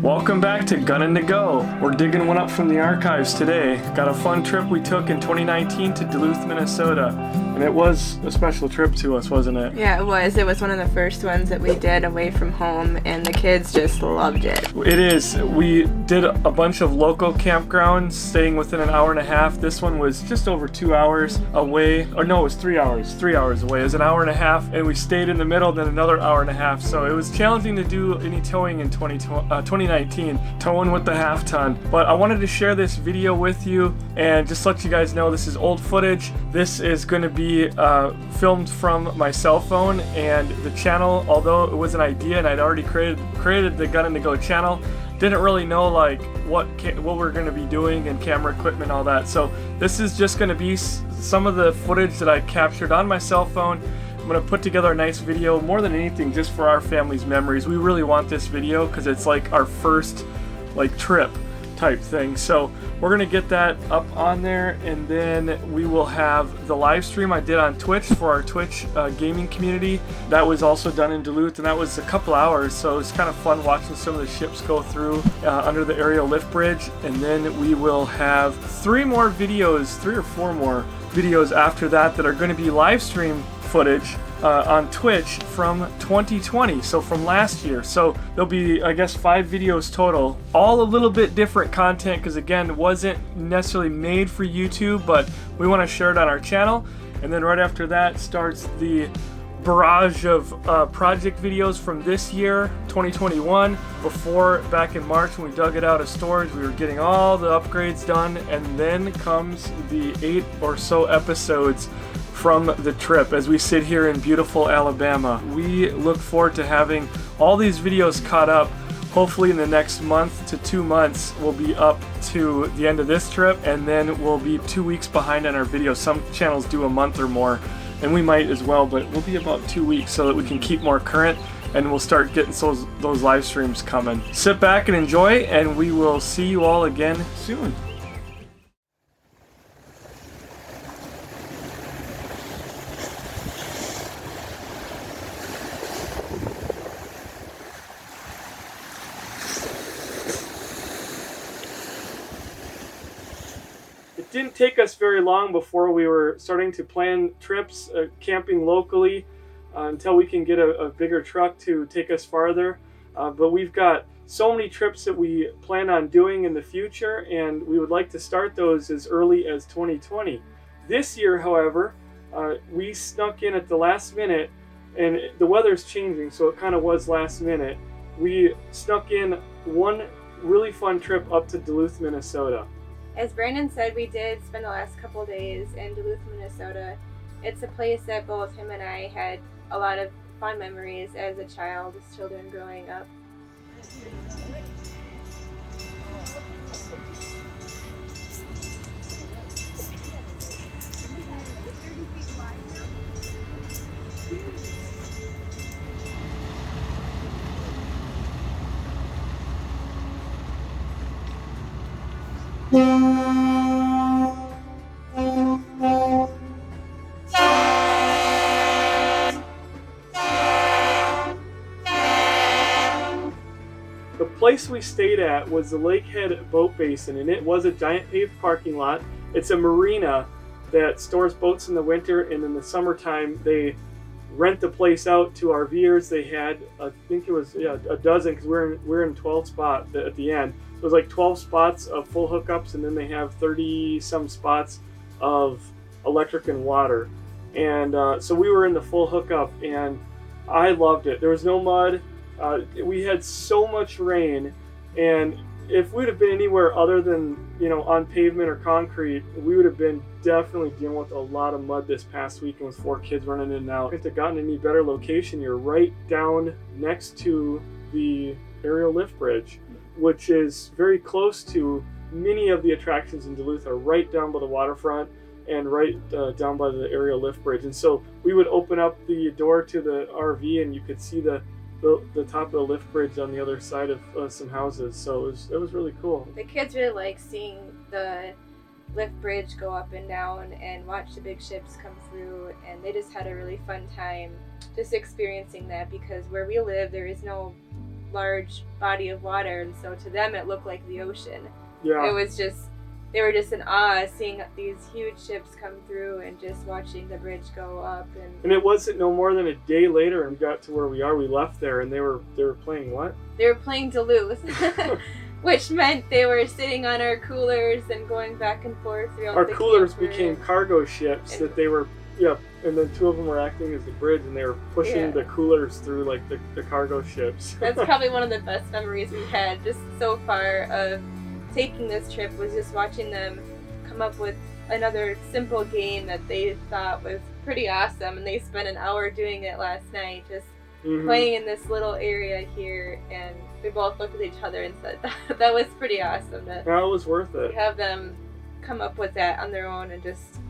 Welcome back to Gunnin' to Go. We're digging one up from the archives today. Got a fun trip we took in 2019 to Duluth, Minnesota. And it was a special trip to us, wasn't it? Yeah, it was. It was one of the first ones that we did away from home, and the kids just loved it. It is. We did a bunch of local campgrounds, staying within an hour and a half. This one was just over 2 hours away. Or no, it was 3 hours. 3 hours away. It was an hour and a half, and we stayed in the middle, then another hour and a half. So it was challenging to do any towing in 2019, towing with the half ton. But I wanted to share this video with you and just let you guys know this is old footage. This is going to be filmed from my cell phone, and the channel, although it was an idea and I'd already created the Gunnin' to Go channel, didn't really know like what we're going to be doing and camera equipment, all that. So this is just going to be some of the footage that I captured on my cell phone. I'm going to put together a nice video, more than anything just for our family's memories. We really want this video because it's like our first like trip type thing. So we're going to get that up on there, and then we will have the live stream I did on Twitch for our Twitch gaming community. That was also done in Duluth, and that was a couple hours, so it's kind of fun watching some of the ships go through under the aerial lift bridge. And then we will have three or four more videos after that that are going to be live stream footage on Twitch from 2020, so from last year. So there'll be, I guess, 5 videos total, all a little bit different content because, again, it wasn't necessarily made for YouTube, but we want to share it on our channel. And then right after that starts the barrage of project videos from this year, 2021. Before, back in March when we dug it out of storage, we were getting all the upgrades done, and then comes the 8 or so episodes from the trip as we sit here in beautiful Alabama. We look forward to having all these videos caught up. Hopefully in the next month to 2 months we'll be up to the end of this trip, and then we'll be 2 weeks behind on our videos. Some channels do a month or more, and we might as well, but we'll be about 2 weeks so that we can keep more current, and we'll start getting those live streams coming. Sit back and enjoy, and we will see you all again soon. It didn't take us very long before we were starting to plan trips, camping locally, until we can get a bigger truck to take us farther. But we've got so many trips that we plan on doing in the future, and we would like to start those as early as 2020. This year, however, we snuck in at the last minute, and the weather's changing, so it kind of was last minute. We snuck in one really fun trip up to Duluth, Minnesota. As Brandon said, we did spend the last couple of days in Duluth, Minnesota. It's a place that both him and I had a lot of fond memories as a child, as children growing up. The place we stayed at was the Lakehead boat basin, and it was a giant paved parking lot. It's a marina that stores boats in the winter, and in the summertime they rent the place out to RVers. They had, I think it was a dozen, because we're in 12 spot at the end. It was like 12 spots of full hookups, and then they have 30 some spots of electric and water. And so we were in the full hookup, and I loved it. There was no mud. We had so much rain, and if we'd have been anywhere other than, on pavement or concrete, we would have been definitely dealing with a lot of mud this past weekend with 4 kids running in and out. Couldn't have gotten any better location. You're right down next to the aerial lift bridge, which is very close to many of the attractions in Duluth are right down by the waterfront and right down by the aerial lift bridge. And so we would open up the door to the RV, and you could see the top of the lift bridge on the other side of some houses. So it was really cool. The kids really like seeing the lift bridge go up and down and watch the big ships come through, and they just had a really fun time just experiencing that, because where we live there is no large body of water, and so to them it looked like the ocean. Yeah. It was just, they were just in awe seeing these huge ships come through and just watching the bridge go up. And it wasn't no more than a day later, and we got to where we are. We left there, and they were playing what? They were playing Duluth, which meant they were sitting on our coolers and going back and forth throughout Our the coolers camper. became cargo ships that they were, and then two of them were acting as the bridge, and they were pushing the coolers through like the cargo ships. That's probably one of the best memories we had just so far of taking this trip, was just watching them come up with another simple game that they thought was pretty awesome, and they spent an hour doing it last night, just playing in this little area here, and we both looked at each other and said that was pretty awesome. That it was worth it. Have them come up with that on their own and just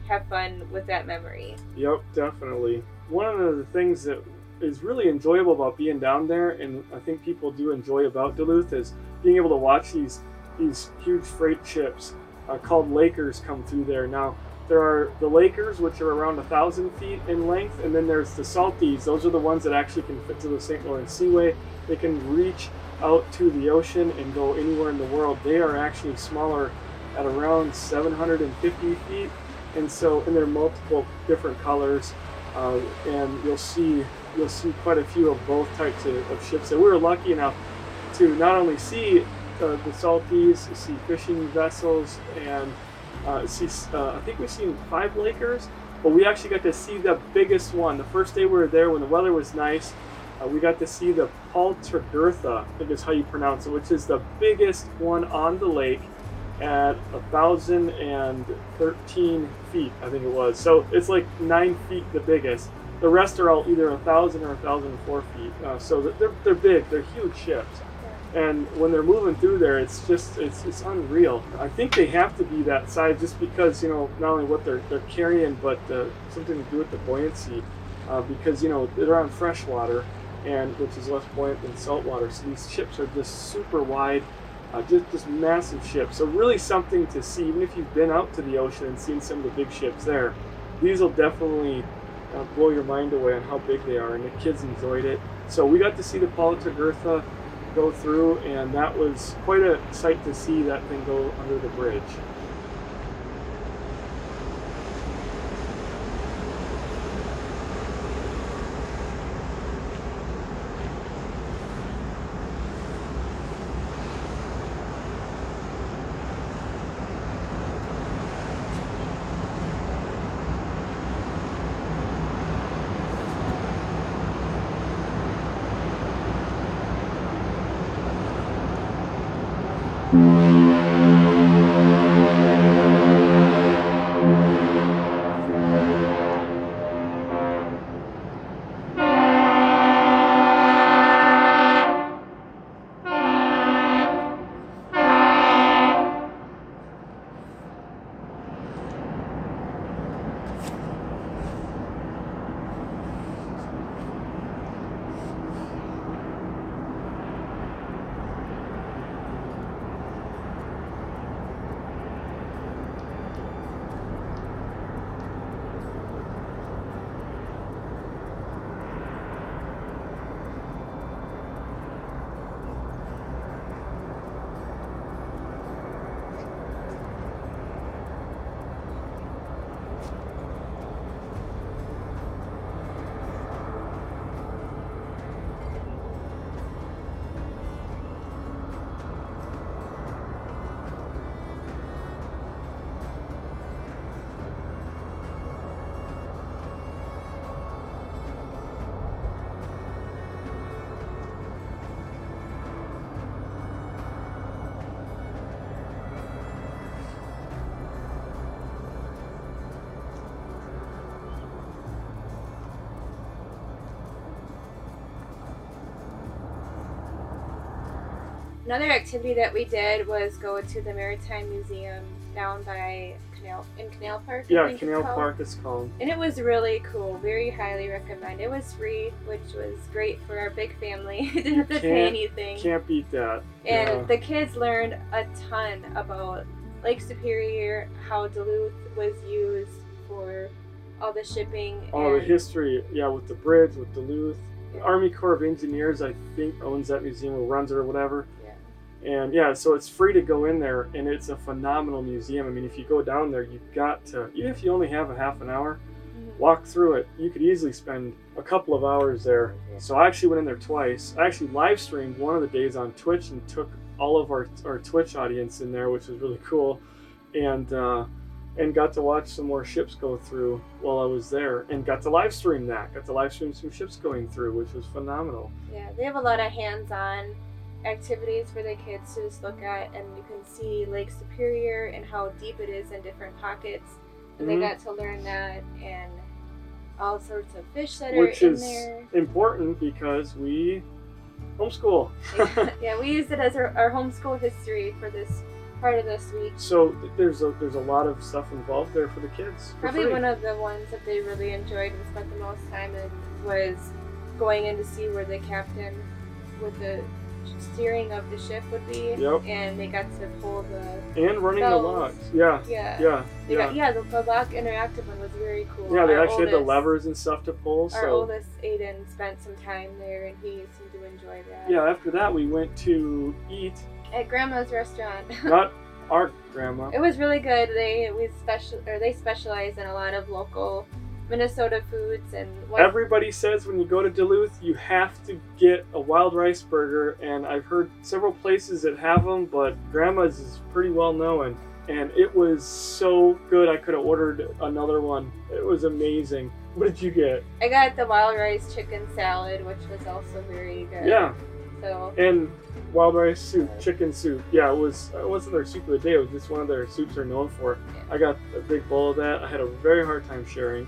have fun with that memory. Yep, definitely. One of the things that is really enjoyable about being down there, and I think people do enjoy about Duluth, is being able to watch these huge freight ships called Lakers come through there. Now, there are the Lakers, which are around 1,000 feet in length, and then there's the Salties. Those are the ones that actually can fit to the St. Lawrence Seaway. They can reach out to the ocean and go anywhere in the world. They are actually smaller at around 750 feet, and they're multiple different colors, and you'll see quite a few of both types of ships. So we were lucky enough to not only see the Salties, see fishing vessels, and I think we've seen 5 Lakers, but we actually got to see the biggest one. The first day we were there, when the weather was nice, we got to see the Paltergurtha, I think is how you pronounce it, which is the biggest one on the lake at 1,013 feet, I think it was. So it's like 9 feet the biggest. The rest are all either 1,000 or 1,004 feet. So they're big, they're huge ships. And when they're moving through there, it's unreal. I think they have to be that size just because, not only what they're carrying, but something to do with the buoyancy. Because, they're on fresh water, and which is less buoyant than salt water. So these ships are just super wide, just massive ships. So really something to see, even if you've been out to the ocean and seen some of the big ships there. These will definitely blow your mind away on how big they are, and the kids enjoyed it. So we got to see the Paltergurtha go through, and that was quite a sight to see that thing go under the bridge. Another activity that we did was go to the Maritime Museum down by Canal Park. Yeah, Canal Park it's called. And it was really cool. Very highly recommend. It was free, which was great for our big family. Didn't have to pay anything. Can't beat that. And the kids learned a ton about Lake Superior, how Duluth was used for all the shipping. All the history, with the bridge, with Duluth. Army Corps of Engineers, I think, owns that museum or runs it or whatever. Yeah. And yeah, so it's free to go in there, and it's a phenomenal museum. I mean, if you go down there, you've got to, even if you only have a half an hour, walk through it. You could easily spend a couple of hours there. So I actually went in there twice. I actually live streamed one of the days on Twitch and took all of our Twitch audience in there, which was really cool, and got to watch some more ships go through while I was there, and got to live stream some ships going through, which was phenomenal. Yeah, they have a lot of hands-on activities for the kids to just look at, and you can see Lake Superior and how deep it is in different pockets, and they got to learn that, and all sorts of fish that which are in is there. Important because we homeschool. Yeah, we used it as our homeschool history for this part of this week. So there's a lot of stuff involved there for the kids. Probably one of the ones that they really enjoyed and spent the most time in was going in to see where the captain with the steering of the ship would be. Yep. And they got to pull the and running bells. the logs. Yeah. The log interactive one was very cool. Yeah, they actually had the levers and stuff to pull. Our oldest Aiden spent some time there, and he seemed to enjoy that. Yeah. After that, we went to eat at Grandma's restaurant. Not our grandma. It was really good. They specialize in a lot of local Minnesota foods, and everybody says when you go to Duluth, you have to get a wild rice burger, and I've heard several places that have them, but Grandma's is pretty well known, and it was so good. I could have ordered another one. It was amazing. What did you get? I got the wild rice chicken salad, which was also very good. Yeah. So. And wild rice soup, chicken soup. Yeah, it wasn't their soup of the day. It was just one of their soups they're known for. Yeah. I got a big bowl of that. I had a very hard time sharing.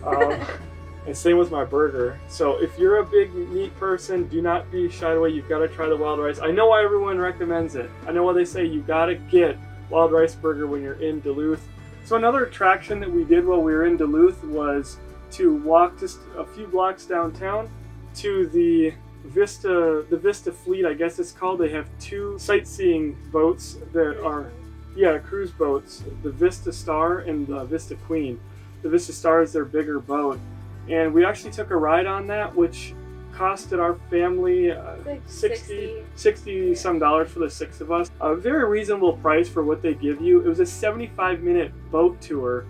And same with my burger. So if you're a big meat person, do not be shied away. You've got to try the wild rice. I know why everyone recommends it. I know why they say you got to get wild rice burger when you're in Duluth. So another attraction that we did while we were in Duluth was to walk just a few blocks downtown to the Vista Fleet, I guess it's called. They have two sightseeing boats that are, cruise boats, the Vista Star and the Vista Queen. The Vista Star is their bigger boat, and we actually took a ride on that, which costed our family $60 some dollars for the six of us. A very reasonable price for what they give you. It was a 75-minute boat tour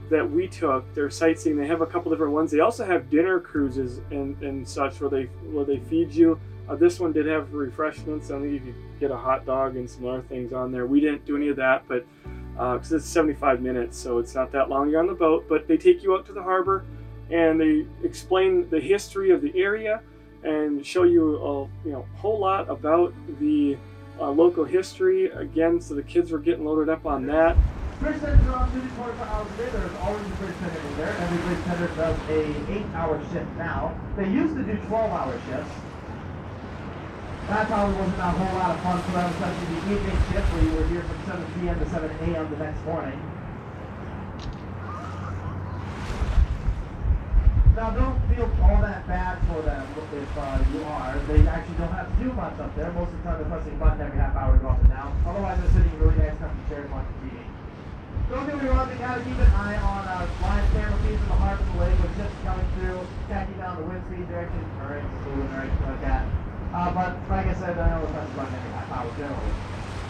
that we took. They're sightseeing. They have a couple different ones. They also have dinner cruises and such where they feed you. This one did have refreshments. I think you could get a hot dog and some other things on there. We didn't do any of that, but because it's 75 minutes, so it's not that long you're on the boat. But they take you out to the harbor, and they explain the history of the area and show you a whole lot about the local history. Again, so the kids were getting loaded up on that. Bridge tenders are on duty 24 hours a day. There's always a bridge tender in there. Every bridge tender does a 8-hour shift now. They used to do 12-hour shifts. That probably wasn't a whole lot of fun for them, especially the evening shift where you were here from 7 p.m. to 7 a.m. the next morning. Now, don't feel all that bad for them if you are. They actually don't have to do much up there. Most of the time they're pressing a button every half hour to go up and down. Otherwise, they're sitting in really nice comfy chairs watching TV. Don't get me wrong, they gotta keep an eye on live camera feeds in the harbor of the lake with ships coming through, checking down the wind speed direction, currents, fluid, or anything like that. But like I said, I know the press button every half hour generally.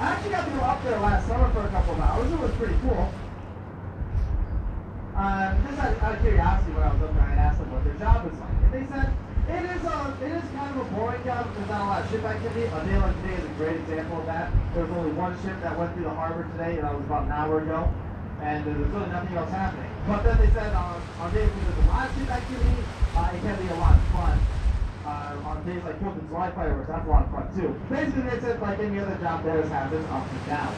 I actually got to go up there last summer for a couple of hours. It was pretty cool. Just out of curiosity, when I was up there, I asked them what their job was like, and they said it is kind of a boring job. There's not a lot of ship activity. A day like today is a great example of that. There was only one ship that went through the harbor today, and that was about an hour ago, and there's really nothing else happening. But then they said on days when there's a lot of ship activity, it can be a lot of fun. On days like 4th of July fireworks, that's a lot of fun too. Basically, they said like any other job, theirs has its ups and downs.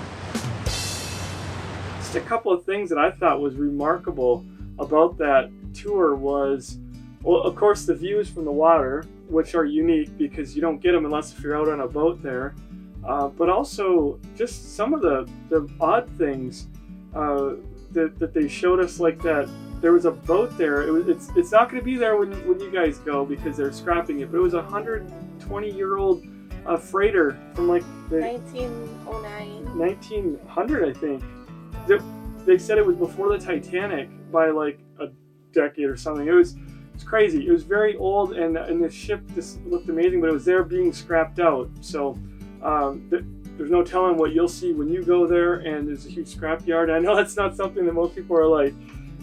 Just a couple of things that I thought was remarkable about that tour was, well, of course, the views from the water, which are unique because you don't get them unless if you're out on a boat there. But also just some of the odd things that they showed us, like that. There was a boat there. It's not going to be there when you guys go because they're scrapping it. But it was a 120-year-old freighter from like the 1909. 1900, I think. They said it was before the Titanic by like a decade or something. It It's crazy. It was very old, and the ship just looked amazing, but it was there being scrapped out. So there's no telling what you'll see when you go there, and there's a huge scrap yard. I know that's not something that most people are like,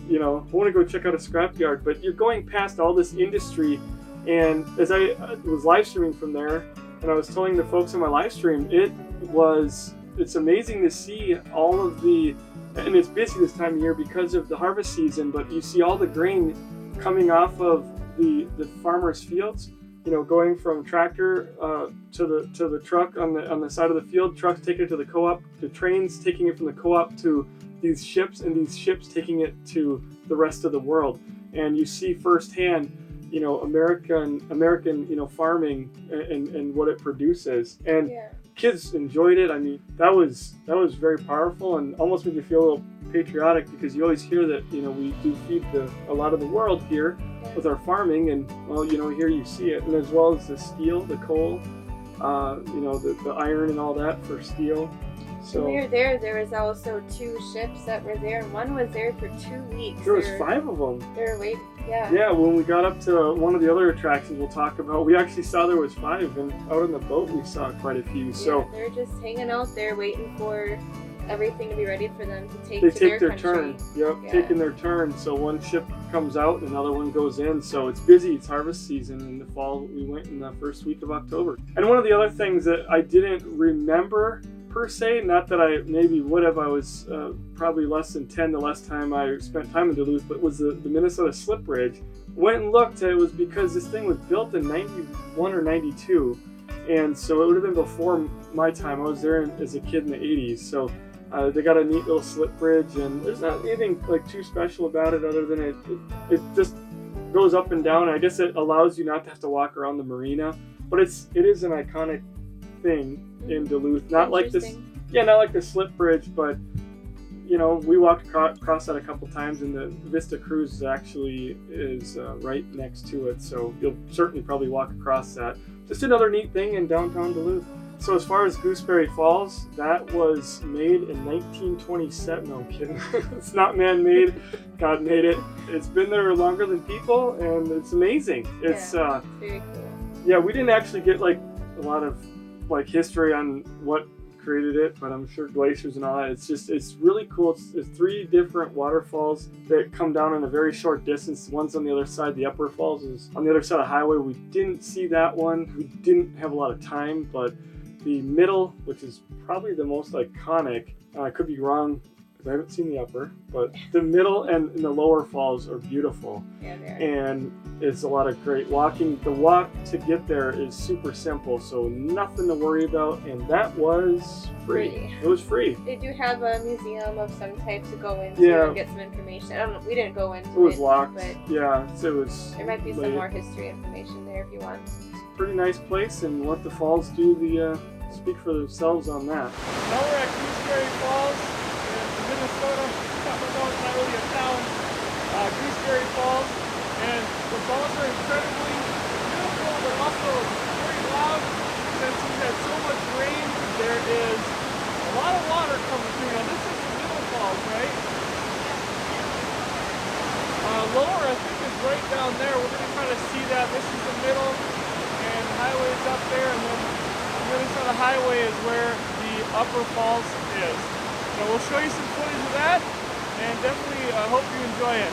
I want to go check out a scrap yard, but you're going past all this industry. And as I was live streaming from there, and I was telling the folks on my live stream, it's amazing to see all of and it's busy this time of year because of the harvest season, but you see all the grain coming off of the farmers' fields, going from tractor to the truck on the side of the field, trucks taking it to the co-op, the trains taking it from the co-op to these ships, and these ships taking it to the rest of the world. And you see firsthand, American farming and what it produces. And kids enjoyed it. I mean, that was very powerful, and almost made you feel a little patriotic, because you always hear that we do feed a lot of the world here with our farming, and here you see it, and as well as the steel, the coal, the iron and all that for steel. So when we were there was also 2 ships that were there, and one was there for 2 weeks. There was 5 of them. They were waiting. Yeah. Yeah, when we got up to one of the other attractions we'll talk about, we actually saw there was 5, and out on the boat we saw quite a few. So they're just hanging out there waiting for everything to be ready for them to take they to take their their country. turn. Yep, taking their turn. So one ship comes out, and another one goes in. So it's busy. It's harvest season in the fall. We went in the first week of October. And one of the other things that I didn't remember per se, not that I maybe would have, I was probably less than 10 the last time I spent time in Duluth, but was the Minnesota Slip Bridge. Went and looked, it was because this thing was built in 91 or 92, and so it would have been before my time. I was there as a kid in the 80s, so they got a neat little slip bridge, and there's not anything like too special about it other than it just goes up and down. I guess it allows you not to have to walk around the marina, but it is an iconic thing in Duluth. Not like this, not like the slip bridge, but we walked across that a couple times, and the Vista Cruise actually is right next to it, so you'll certainly probably walk across that. Just another neat thing in downtown Duluth. So as far as Gooseberry Falls, that was made in 1927. No, I'm kidding. It's not man-made. God made it. It's been there longer than people, and it's amazing. It's very cool. Yeah, we didn't actually get like a lot of like history on what created it, but I'm sure glaciers and all that. It's really cool. It's 3 different waterfalls that come down in a very short distance. One's on the other side. The upper falls is on the other side of the highway. We didn't see that one. We didn't have a lot of time, but the middle, which is probably the most iconic, I could be wrong because I haven't seen the upper, but the middle and the lower falls are beautiful. Yeah, they are. And it's a lot of great walking. The walk to get there is super simple, so nothing to worry about, and that was free. It was free. They do have a museum of some type to go into and get some information. I don't know, we didn't go into it. It was locked. But it was. There might be some more history information there if you want. It's a pretty nice place, and let the falls do speak for themselves on that. Now we're at Gooseberry Falls in Minnesota. No, it's not really a town. Gooseberry Falls. And the falls are incredibly beautiful, but also very loud. Since we've had so much rain, there is a lot of water coming through. Now this is the middle falls, right? Lower, I think, is right down there. We're going to try to see that. This is the middle, and the highway is up there, and then the Minnesota Highway is where the upper falls is. So we'll show you some footage of that, and definitely hope you enjoy it.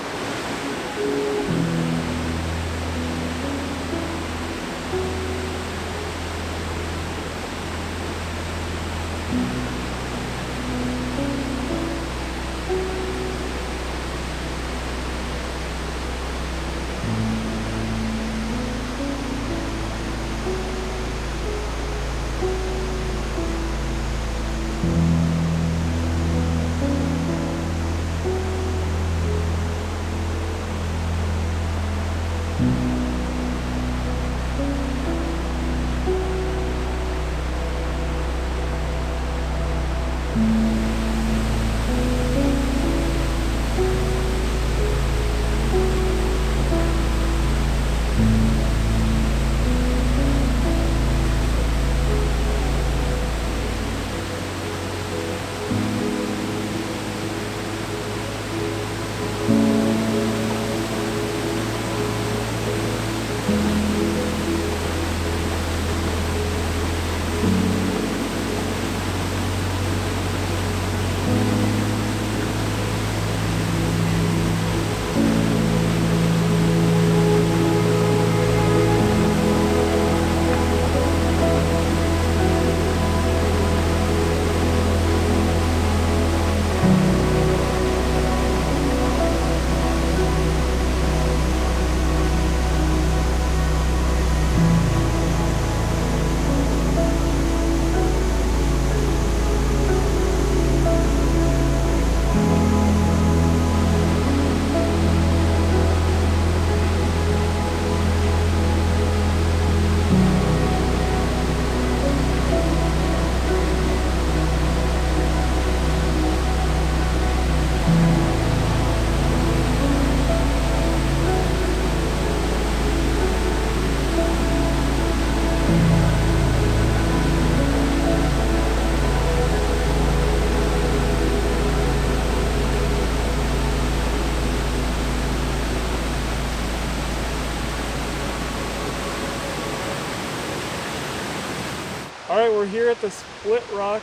we're here at the Split Rock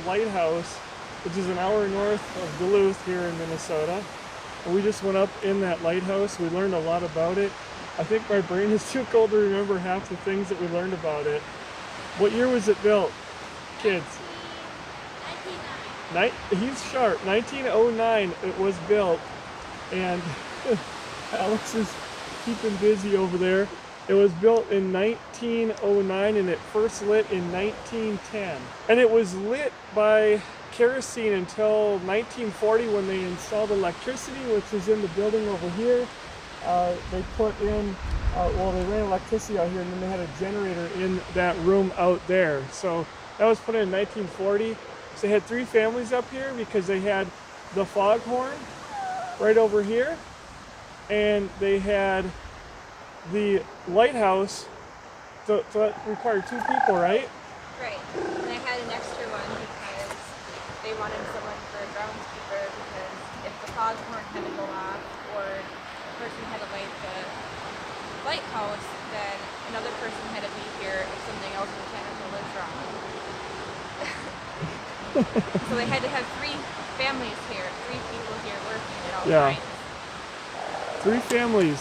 Lighthouse, which is an hour north of Duluth here in Minnesota. And we just went up in that lighthouse. We learned a lot about it. I think my brain is too cold to remember half the things that we learned about it. What year was it built, kids? 1909. He's sharp. 1909 it was built, and Alex is keeping busy over there. It was built in 1909 and it first lit in 1910. And it was lit by kerosene until 1940 when they installed electricity, which is in the building over here. They put in, they ran electricity out here, and then they had a generator in that room out there. So that was put in 1940. So they had 3 families up here because they had the foghorn right over here, and they had the lighthouse. So that required 2 people, right? Right. And I had an extra one because they wanted someone for a groundskeeper, because if the foghorn had to go off or a person had to light the lighthouse, then another person had to be here if something else mechanical was wrong. So they had to have 3 families here, 3 people here working at all times. 3 families.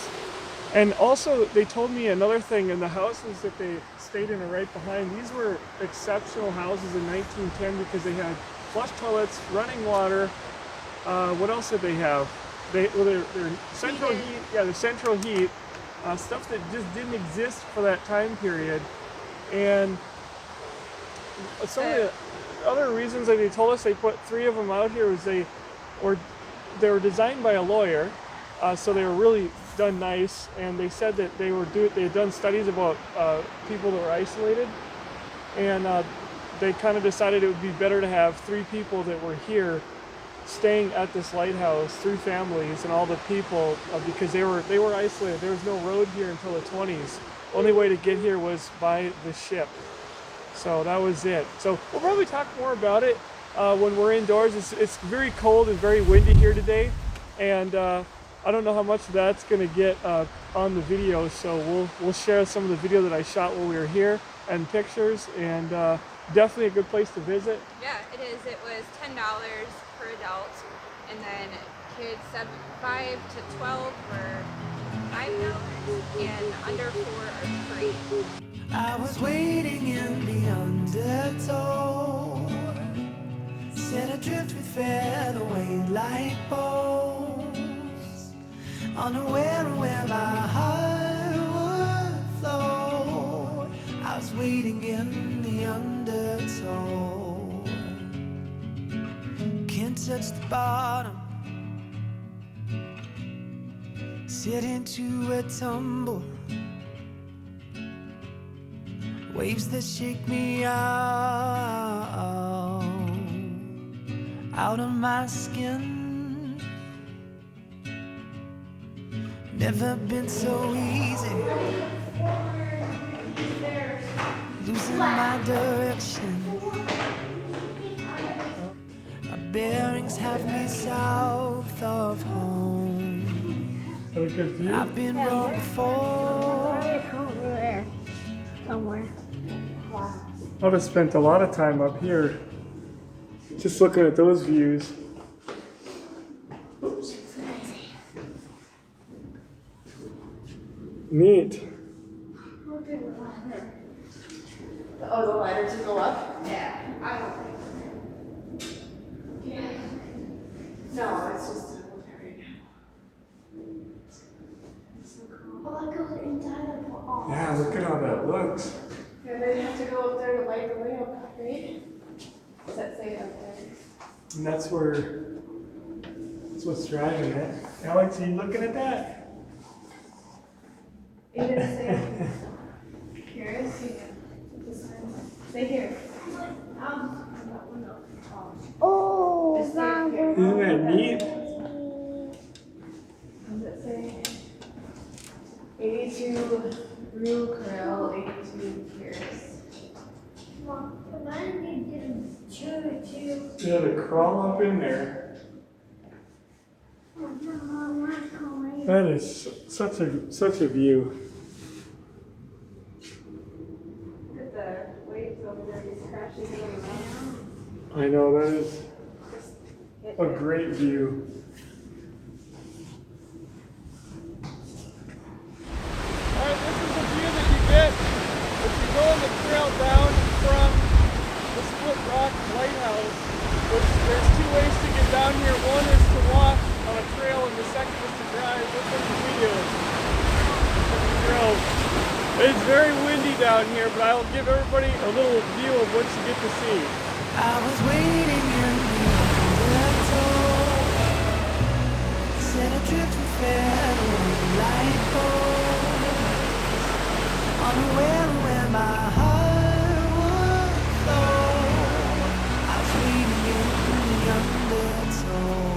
And also, they told me another thing, in the houses that they stayed in are right behind. These were exceptional houses in 1910 because they had flush toilets, running water. What else did they have? Their central heat. Yeah, the central heat. Stuff that just didn't exist for that time period. And some of the other reasons that they told us they put 3 of them out here was they were designed by a lawyer, so they were really done nice. And they said that they had done studies about people that were isolated, and they kind of decided it would be better to have 3 people that were here staying at this lighthouse, 3 families and all the people, because they were isolated. There was no road here until the 20s. Only way to get here was by the ship. So that was it. So we'll probably talk more about it when we're indoors. It's very cold and very windy here today, and I don't know how much that's going to get on the video. So we'll share some of the video that I shot while we were here and pictures, and definitely a good place to visit. Yeah, it is. It was $10 per adult, and then kids 5 to 12 were $5, and under 4 are free. I was waiting in the undertow, set adrift with featherweight like bows, unaware of where my heart would flow. I was waiting in the undertow, can't touch the bottom, sit into a tumble, waves that shake me out of my skin. Never been so easy, losing my direction. My bearings have me south of home. I've been wrong before. Over there, somewhere. I've just spent a lot of time up here just looking at those views. Oops. Neat. Oh, the ladder to go up? Yeah, I don't think so. Yeah. No, it's just a military. Oh, I go inside of all. Yeah, look at how that looks. Yeah, they have to go up there to light the way up, right? Does that say up there? And that's what's driving it. Alex, are you looking at that? It didn't say. Here, I see it. Stay here. Oh, Just stay here. Isn't that neat? What does it say? 82 Rue Corral, 82 Pierce. Yeah, to crawl up in there. That is such a view. Look at the waves over there, these crashing I know, that is a great view. Alright, this is the view that you get if you go on the trail down from the Split Rock Lighthouse. There's two ways to get down here. One is to walk on a trail and the second is to drive. This one's a video. It's very windy down here, but I'll give everybody a little view of what you get to see. I was waiting in the undertow, set adrift and fed on the light pole, unaware of where my heart would flow. I was waiting in the undertow.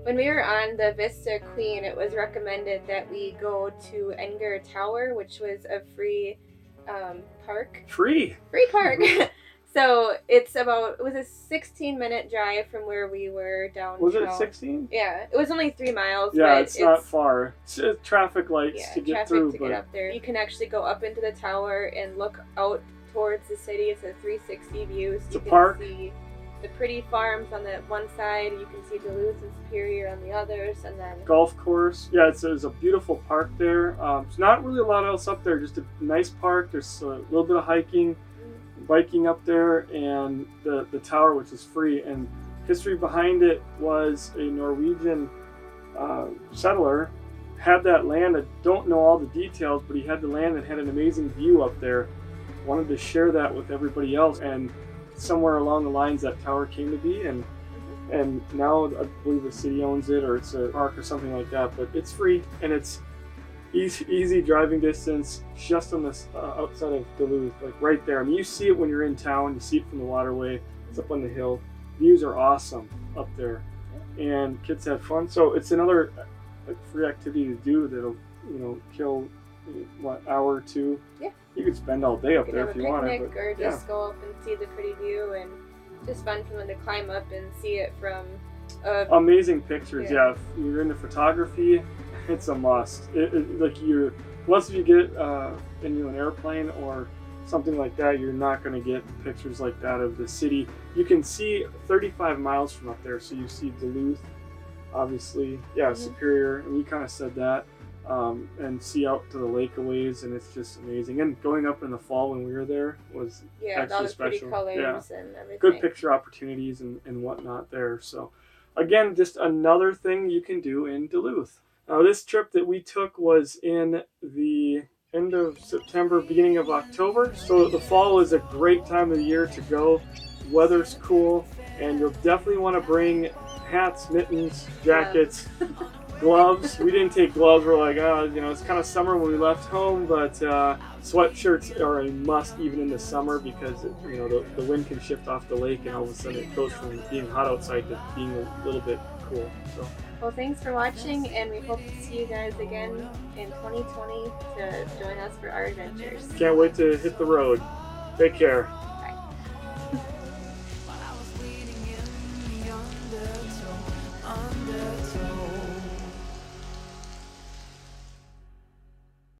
When we were on the Vista Queen, it was recommended that we go to Enger Tower, which was a free park. Free Park. So it was a 16-minute drive from where we were downtown. Was it 16? Yeah, it was only 3 miles. Yeah, but it's not far. It's just traffic lights to get through. Get up there. You can actually go up into the tower and look out towards the city. It's a 360 view. So it's you a can park. see the pretty farms on the one side. You can see Duluth and Superior on the others, and then golf course. Yeah, there's a beautiful park there. There's not really a lot else up there. Just a nice park. There's a little bit of hiking, biking up there, and the tower, which is free. And history behind it was a Norwegian settler had that land. I don't know all the details, but he had the land that had an amazing view up there. Wanted to share that with everybody else, and somewhere along the lines that tower came to be, and now I believe the city owns it, or it's a park or something like that. But it's free, and it's easy driving distance, just on the outside of Duluth, like right there. I mean, you see it when you're in town. You see it from the waterway. It's up on the hill. Views are awesome up there, and kids have fun. So it's another free activity to do that'll kill hour or two. Yeah. You could spend all day up there if you wanted. But or just go up and see the pretty view, and just fun for them to climb up and see it from. Amazing pictures. Yeah. If you're into photography, it's a must. Unless you get into an airplane or something like that, you're not going to get pictures like that of the city. You can see 35 miles from up there, so you see Duluth, obviously. Yeah, Superior, and you kind of said that. And see out to the lake a ways, and it's just amazing. And going up in the fall when we were there was extra special. Pretty colors and everything. Good picture opportunities and whatnot there. So again, just another thing you can do in Duluth. Now, this trip that we took was in the end of September, beginning of October. So the fall is a great time of the year to go. Weather's cool, and you'll definitely want to bring hats, mittens, jackets. Gloves. We didn't take gloves. We're like, it's kind of summer when we left home, but sweatshirts are a must even in the summer, because the wind can shift off the lake, and all of a sudden it goes from being hot outside to being a little bit cool. So. Well, thanks for watching, and we hope to see you guys again in 2020 to join us for our adventures. Can't wait to hit the road. Take care.